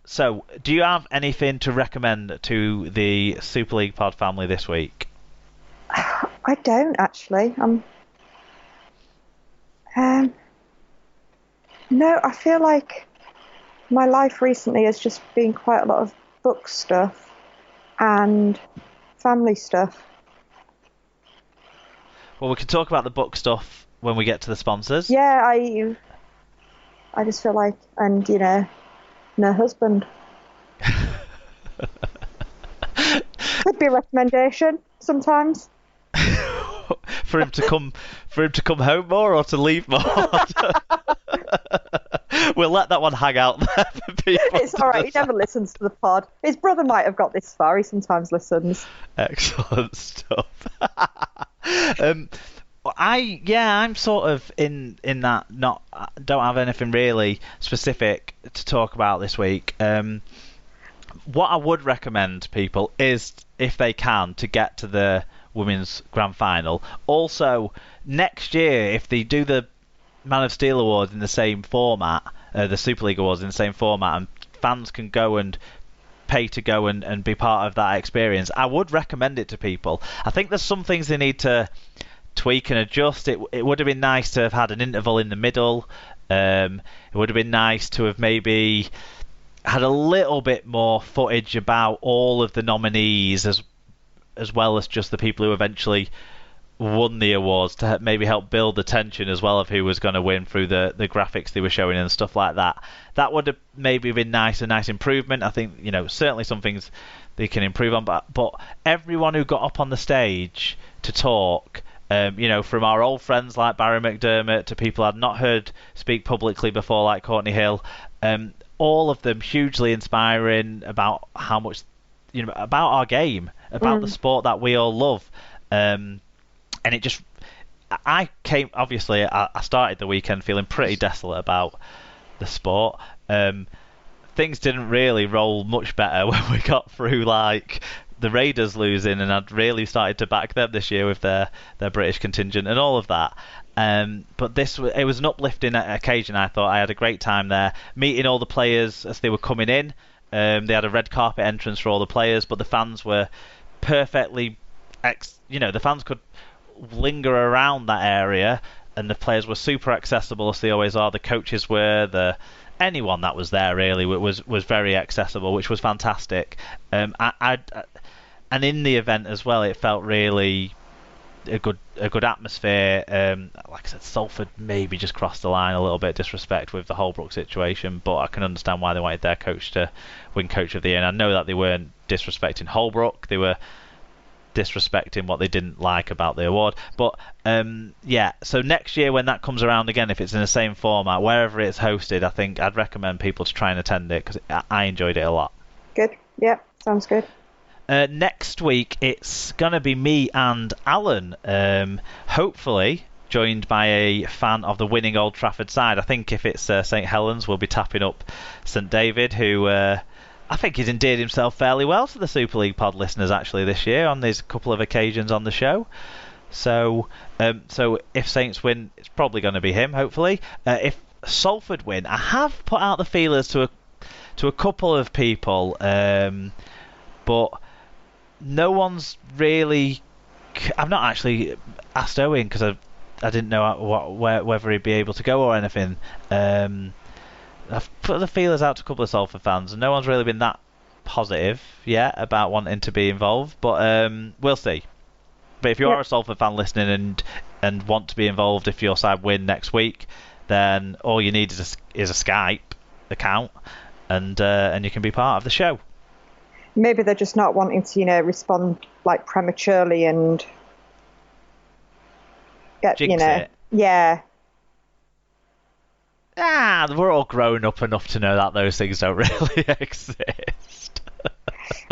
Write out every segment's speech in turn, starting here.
So, do you have anything to recommend to the Super League Pod family this week? I don't actually. No, I feel like my life recently has just been quite a lot of book stuff and family stuff. Well, we can talk about the book stuff when we get to the sponsors. Yeah, I just feel like, and no husband. Could be a recommendation sometimes. for him to come home more or to leave more. We'll let that one hang out there for people. It's all right. He never listens to the pod. His brother might have got this far. He sometimes listens. Excellent stuff. I'm sort of in that don't have anything really specific to talk about this week. What I would recommend people is, if they can, to get to the Women's Grand Final. Also, next year, if they do the Man of Steel Awards in the same format, the Super League Awards in the same format, and fans can go and pay to go and be part of that experience, I would recommend it to people. I think there's some things they need to tweak and adjust. It would have been nice to have had an interval in the middle. It would have been nice to have maybe had a little bit more footage about all of the nominees as well as just the people who eventually won the awards, to maybe help build the tension as well of who was going to win through the graphics they were showing and stuff like that. That would have maybe been a nice improvement. I think, certainly some things they can improve on, but everyone who got up on the stage to talk, from our old friends like Barry McDermott to people I'd not heard speak publicly before like Courtney Hill, all of them hugely inspiring about how much, about our game, about the sport that we all love. And it just, I started the weekend feeling pretty desolate about the sport. Things didn't really roll much better when we got through, like, the Raiders losing, and I'd really started to back them this year with their British contingent and all of that. But it was an uplifting occasion. I thought I had a great time there, meeting all the players as they were coming in. They had a red carpet entrance for all the players, but the fans were perfectly, the fans could linger around that area, and the players were super accessible, as they always are. The coaches were, anyone that was there really was very accessible, which was fantastic. And in the event as well, it felt really a good atmosphere. Like I said, Salford maybe just crossed the line a little bit, disrespect with the Holbrook situation, but I can understand why they wanted their coach to win Coach of the Year. And I know that they weren't disrespecting Holbrook, they were disrespecting what they didn't like about the award. But so next year when that comes around again, if it's in the same format, wherever it's hosted, I think I'd recommend people to try and attend it, because I enjoyed it a lot. Good. Yeah, sounds good. Next week it's gonna be me and Alan, hopefully joined by a fan of the winning Old Trafford side. I think if it's St Helens, we'll be tapping up St David, who I think he's endeared himself fairly well to the Super League Pod listeners actually this year on these couple of occasions on the show. So if Saints win, it's probably going to be him, hopefully. If Salford win, I have put out the feelers to a couple of people, but no one's really. I've not actually asked Owen, because I didn't know whether he'd be able to go or anything. I've put the feelers out to a couple of Salford fans, and no one's really been that positive yet about wanting to be involved, but we'll see. But if you are a Salford fan listening and want to be involved, if your side win next week, then all you need is a Skype account, and you can be part of the show. Maybe they're just not wanting to, respond like prematurely and get, Jinx it. Yeah. We're all grown up enough to know that those things don't really exist.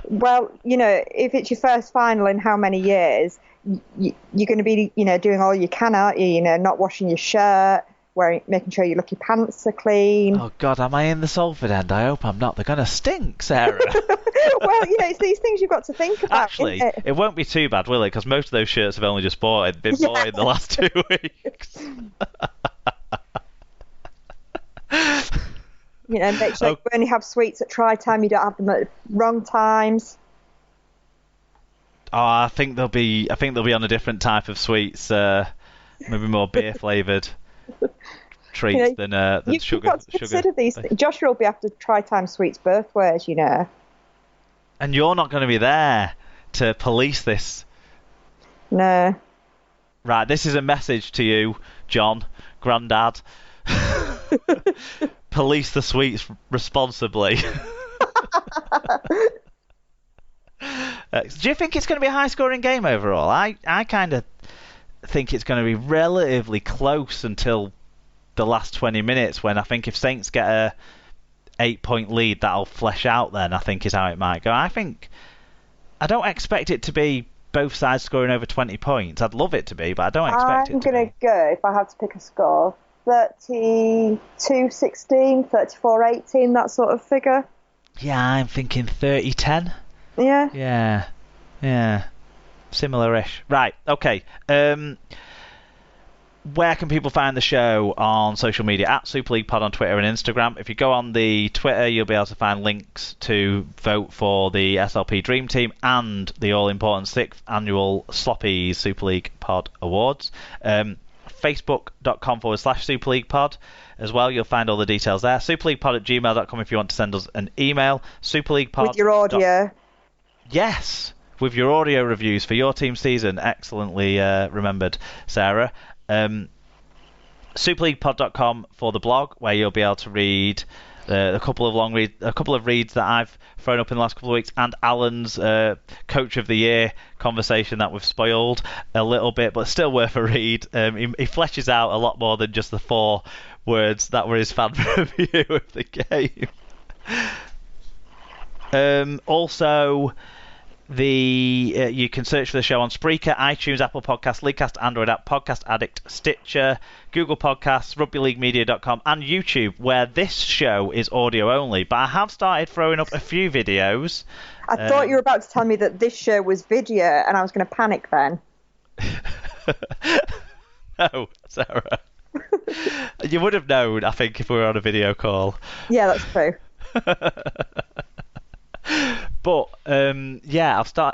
Well, if it's your first final in how many years, you're going to be, doing all you can, aren't you? Not washing your shirt, making sure your pants are clean. Oh God, am I in the Salford end? I hope I'm not. They're going to stink, Sarah. Well, it's these things you've got to think about. Actually, it won't be too bad, will it? Because most of those shirts have only just been bought in the last 2 weeks. You know, make sure you only have sweets at try time. You don't have them at wrong times. Oh, I think they'll be on a different type of sweets, maybe more beer flavoured treats than sugar. You've got to consider these things. Joshua will be after try time sweets birthways, you know. And you're not going to be there to police this. No. Right, this is a message to you, John, Grandad. Police the sweets responsibly. Do you think it's going to be a high-scoring game overall? I kind of think it's going to be relatively close until the last 20 minutes, when I think if Saints get a 8-point lead, that'll flesh out then, I think, is how it might go. I don't expect it to be both sides scoring over 20 points. I'd love it to be, but I don't expect it to be. I'm going to go, if I have to pick a score, 32-16, 34-18, that sort of figure. Yeah, I'm thinking 30-10. Yeah. Yeah. Similar-ish. Right, okay. Where can people find the show on social media? At Super League Pod on Twitter and Instagram. If you go on the Twitter, you'll be able to find links to vote for the SLP Dream Team and the all-important 6th annual Sloppy Super League Pod Awards. Facebook.com/Super League Pod. As well, you'll find all the details there. superleaguepod@gmail.com if you want to send us an email. Superleaguepod. With your audio. Yes, with your audio reviews for your team season. Excellently remembered, Sarah. Superleaguepod.com for the blog, where you'll be able to read a couple of reads that I've thrown up in the last couple of weeks, and Alan's Coach of the Year conversation that we've spoiled a little bit, but still worth a read. He fleshes out a lot more than just the 4 words that were his fan review of the game. Also, you can search for the show on Spreaker, iTunes, Apple Podcasts, Leadcast, Android app, Podcast Addict, Stitcher, Google Podcasts, RugbyLeagueMedia.com, and YouTube, where this show is audio only. But I have started throwing up a few videos. I thought you were about to tell me that this show was video, and I was going to panic then. No, Sarah. You would have known, I think, if we were on a video call. Yeah, that's true. But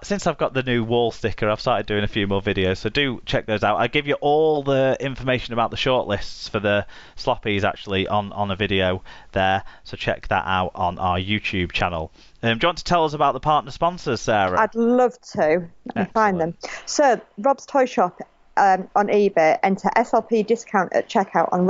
since I've got the new wall sticker, I've started doing a few more videos, so do check those out. I give you all the information about the shortlists for the Sloppies actually on a video there, so check that out on our YouTube channel. Do you want to tell us about the partner sponsors, Sarah? I'd love to. Let me find them. So, Rob's Toy Shop on eBay, enter SLP discount at checkout on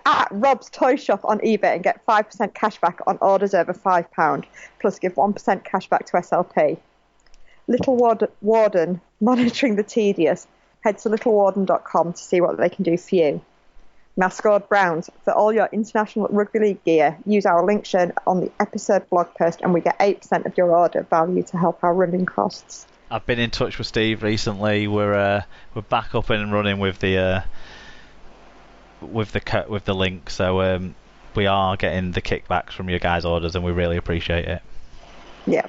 at Rob's Toy Shop on eBay and get 5% cash back on orders over £5, plus give 1% cash back to SLP. Little Warden, monitoring the tedious. Head to littlewarden.com to see what they can do for you. Mascot Browns, for all your international rugby league gear, use our link shown on the episode blog post and we get 8% of your order value to help our running costs. I've been in touch with Steve recently. We're back up and running with the link, so we are getting the kickbacks from your guys' orders, and we really appreciate it. Yeah.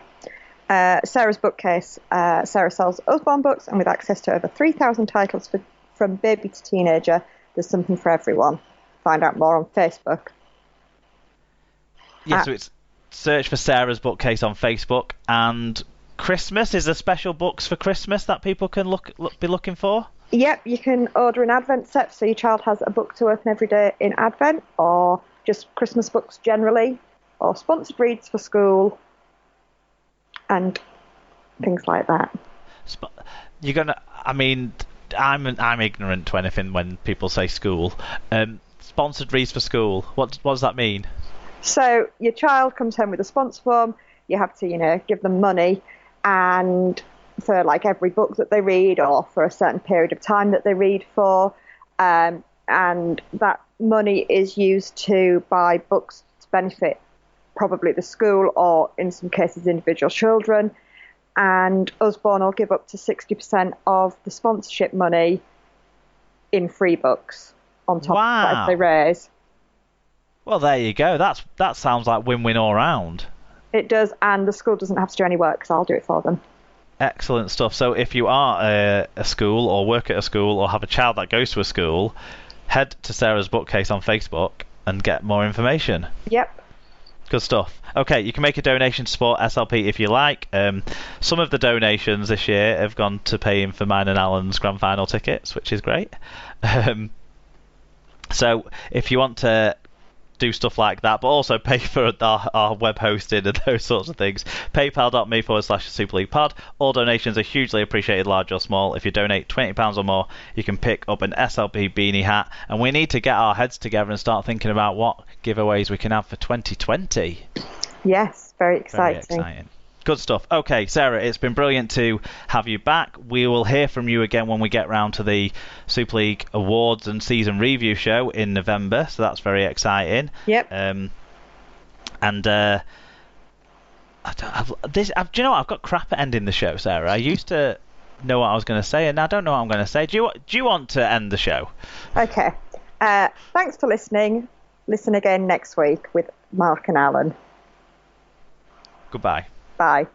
Sarah's bookcase. Sarah sells Usborne books, and with access to over 3,000 titles from baby to teenager, there's something for everyone. Find out more on Facebook. Yeah, so it's search for Sarah's bookcase on Facebook, and Christmas, is there special books for Christmas that people can be looking for? Yep, you can order an Advent set so your child has a book to open every day in Advent, or just Christmas books generally, or sponsored reads for school, and things like that. I'm ignorant to anything when people say school. Sponsored reads for school, what does that mean? So your child comes home with a sponsor form, you have to, give them money, and for like every book that they read or for a certain period of time that they read for, and that money is used to buy books to benefit probably the school or in some cases individual children, and Usborne will give up to 60% of the sponsorship money in free books on top of whatever they raise. Well, there you go. That sounds like win-win all round. It does, and the school doesn't have to do any work because I'll do it for them. Excellent stuff. So if you are a school or work at a school or have a child that goes to a school, head to Sarah's bookcase on Facebook and get more information. Yep. Good stuff. Okay, you can make a donation to support SLP if you like. Some of the donations this year have gone to paying for mine and Alan's grand final tickets, which is great. So if you want to do stuff like that, but also pay for our web hosting and those sorts of things, paypal.me/Super League Pod. All donations are hugely appreciated, large or small. If you donate £20 or more, you can pick up an SLP beanie hat. And we need to get our heads together and start thinking about what giveaways we can have for 2020. Yes, very exciting. Very exciting. Good stuff. Okay, Sarah, it's been brilliant to have you back. We will hear from you again when we get round to the Super League Awards and Season Review show in November, so that's very exciting. Yep. Do you know what? I've got crap at ending the show, Sarah. I used to know what I was going to say, and I don't know what I'm going to say. Do you want to end the show? Okay. Thanks for listening. Listen again next week with Mark and Alan. Goodbye. Bye.